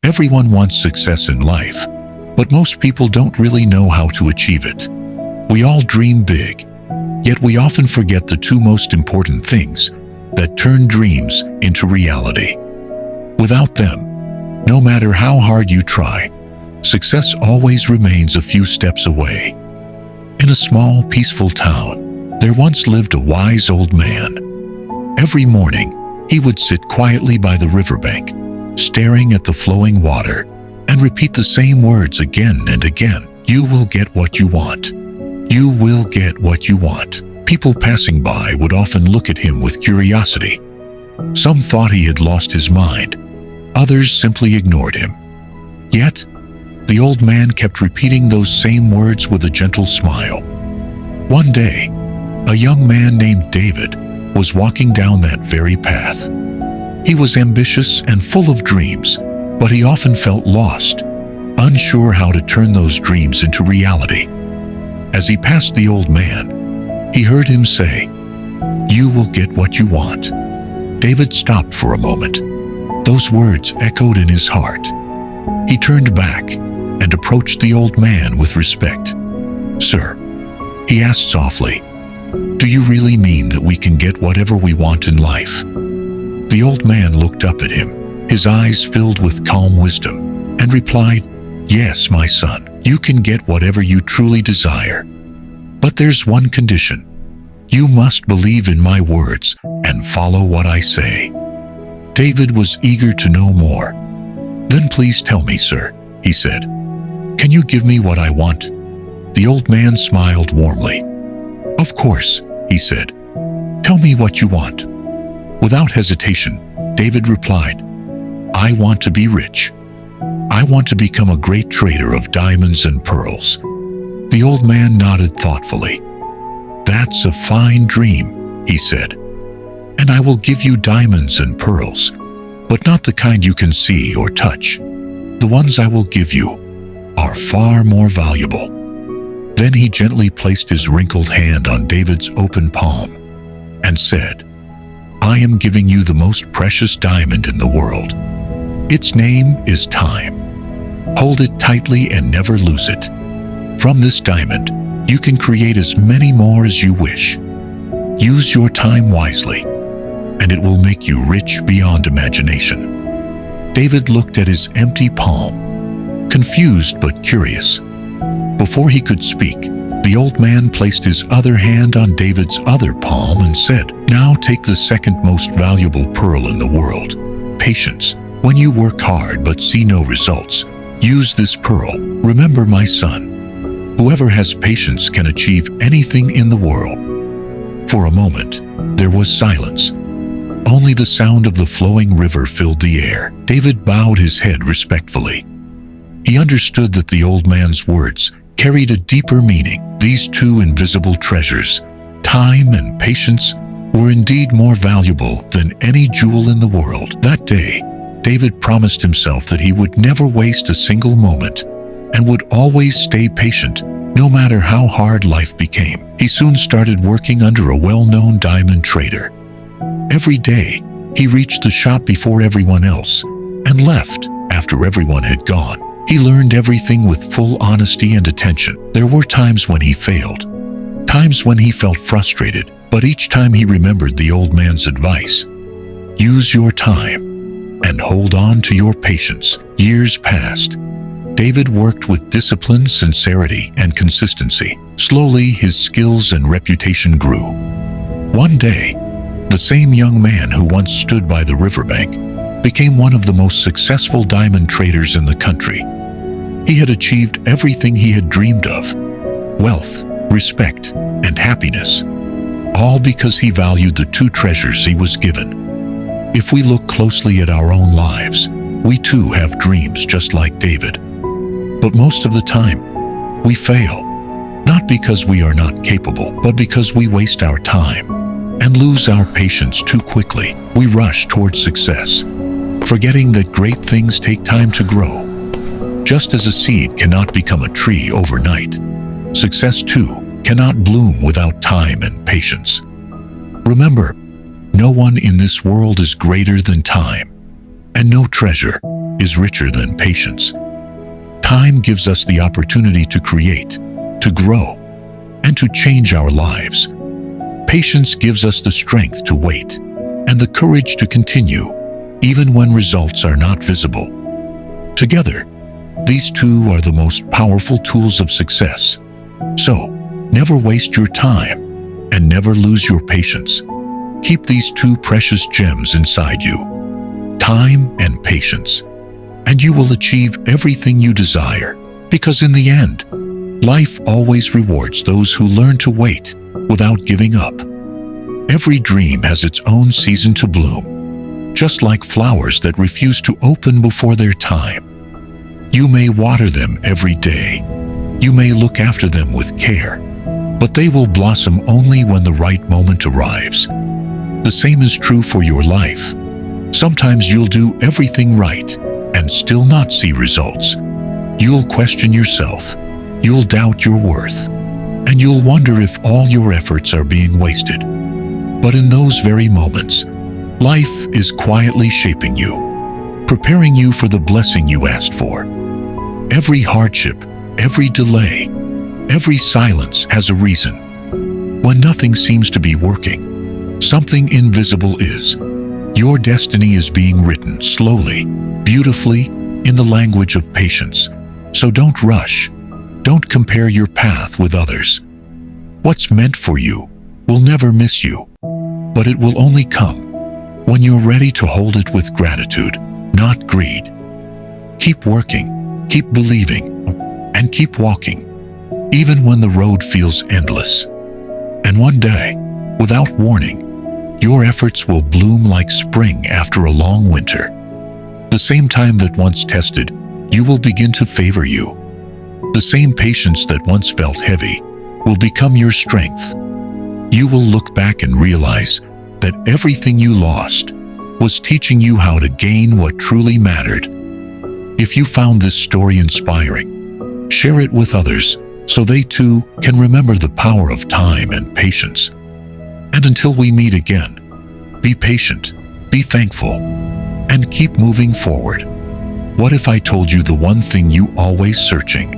Everyone wants success in life, but most people don't really know how to achieve it. We all dream big, yet we often forget the two most important things that turn dreams into reality. Without them, no matter how hard you try, success always remains a few steps away. In a small, peaceful town, there once lived a wise old man. Every morning, he would sit quietly by the riverbank, staring at the flowing water, and repeat the same words again and again. You will get what you want. You will get what you want. People passing by would often look at him with curiosity. Some thought he had lost his mind. Others simply ignored him. Yet, the old man kept repeating those same words with a gentle smile. One day, a young man named David was walking down that very path. He was ambitious and full of dreams, but he often felt lost, unsure how to turn those dreams into reality. As he passed the old man, he heard him say, "You will get what you want." David stopped for a moment. Those words echoed in his heart. He turned back and approached the old man with respect. "Sir," he asked softly, "do you really mean that we can get whatever we want in life?" The old man looked up at him, his eyes filled with calm wisdom, and replied, "Yes, my son, you can get whatever you truly desire. But there's one condition. You must believe in my words and follow what I say." David was eager to know more. "Then please tell me, sir," he said. "Can you give me what I want?" The old man smiled warmly. "Of course," he said. "Tell me what you want." Without hesitation, David replied, "I want to be rich. I want to become a great trader of diamonds and pearls." The old man nodded thoughtfully. "That's a fine dream," he said. "And I will give you diamonds and pearls, but not the kind you can see or touch. The ones I will give you are far more valuable." Then he gently placed his wrinkled hand on David's open palm and said, "I am giving you the most precious diamond in the world. Its name is time. Hold it tightly and never lose it. From this diamond, you can create as many more as you wish. Use your time wisely, and it will make you rich beyond imagination." David looked at his empty palm, confused but curious. Before he could speak, the old man placed his other hand on David's other palm and said, "Now take the second most valuable pearl in the world, patience. When you work hard but see no results, use this pearl. Remember, my son, whoever has patience can achieve anything in the world." For a moment, there was silence. Only the sound of the flowing river filled the air. David bowed his head respectfully. He understood that the old man's words carried a deeper meaning. These two invisible treasures, time and patience, were indeed more valuable than any jewel in the world. That day, David promised himself that he would never waste a single moment and would always stay patient, no matter how hard life became. He soon started working under a well-known diamond trader. Every day, he reached the shop before everyone else and left after everyone had gone. He learned everything with full honesty and attention. There were times when he failed, times when he felt frustrated, but each time he remembered the old man's advice. Use your time and hold on to your patience. Years passed. David worked with discipline, sincerity, and consistency. Slowly, his skills and reputation grew. One day, the same young man who once stood by the riverbank became one of the most successful diamond traders in the country. He had achieved everything he had dreamed of: wealth, respect, and happiness, all because he valued the two treasures he was given. If we look closely at our own lives, we too have dreams just like David. But most of the time, we fail, not because we are not capable, but because we waste our time and lose our patience too quickly. We rush towards success, forgetting that great things take time to grow. Just as a seed cannot become a tree overnight, success too cannot bloom without time and patience. Remember, no one in this world is greater than time, And no treasure is richer than patience. Time gives us the opportunity to create, to grow, and to change our lives. Patience gives us the strength to wait and the courage to continue, even when results are not visible. Together, these two are the most powerful tools of success. So, never waste your time and never lose your patience. Keep these two precious gems inside you, time and patience, and you will achieve everything you desire. Because in the end, life always rewards those who learn to wait without giving up. Every dream has its own season to bloom, just like flowers that refuse to open before their time. You may water them every day. You may look after them with care, but they will blossom only when the right moment arrives. The same is true for your life. Sometimes you'll do everything right and still not see results. You'll question yourself, you'll doubt your worth, and you'll wonder if all your efforts are being wasted. But in those very moments, life is quietly shaping you, preparing you for the blessing you asked for. Every hardship, every delay, every silence has a reason. When nothing seems to be working, something invisible is. Your destiny is being written slowly, beautifully, in the language of patience. So don't rush. Don't compare your path with others. What's meant for you will never miss you, but it will only come when you're ready to hold it with gratitude, not greed. Keep working, keep believing, and keep walking, even when the road feels endless. And one day, without warning, your efforts will bloom like spring after a long winter. The same time that once tested you will begin to favor you. The same patience that once felt heavy will become your strength. You will look back and realize that everything you lost was teaching you how to gain what truly mattered. If you found this story inspiring, share it with others so they too can remember the power of time and patience. And until we meet again, be patient, be thankful, and keep moving forward. What if I told you the one thing you always searching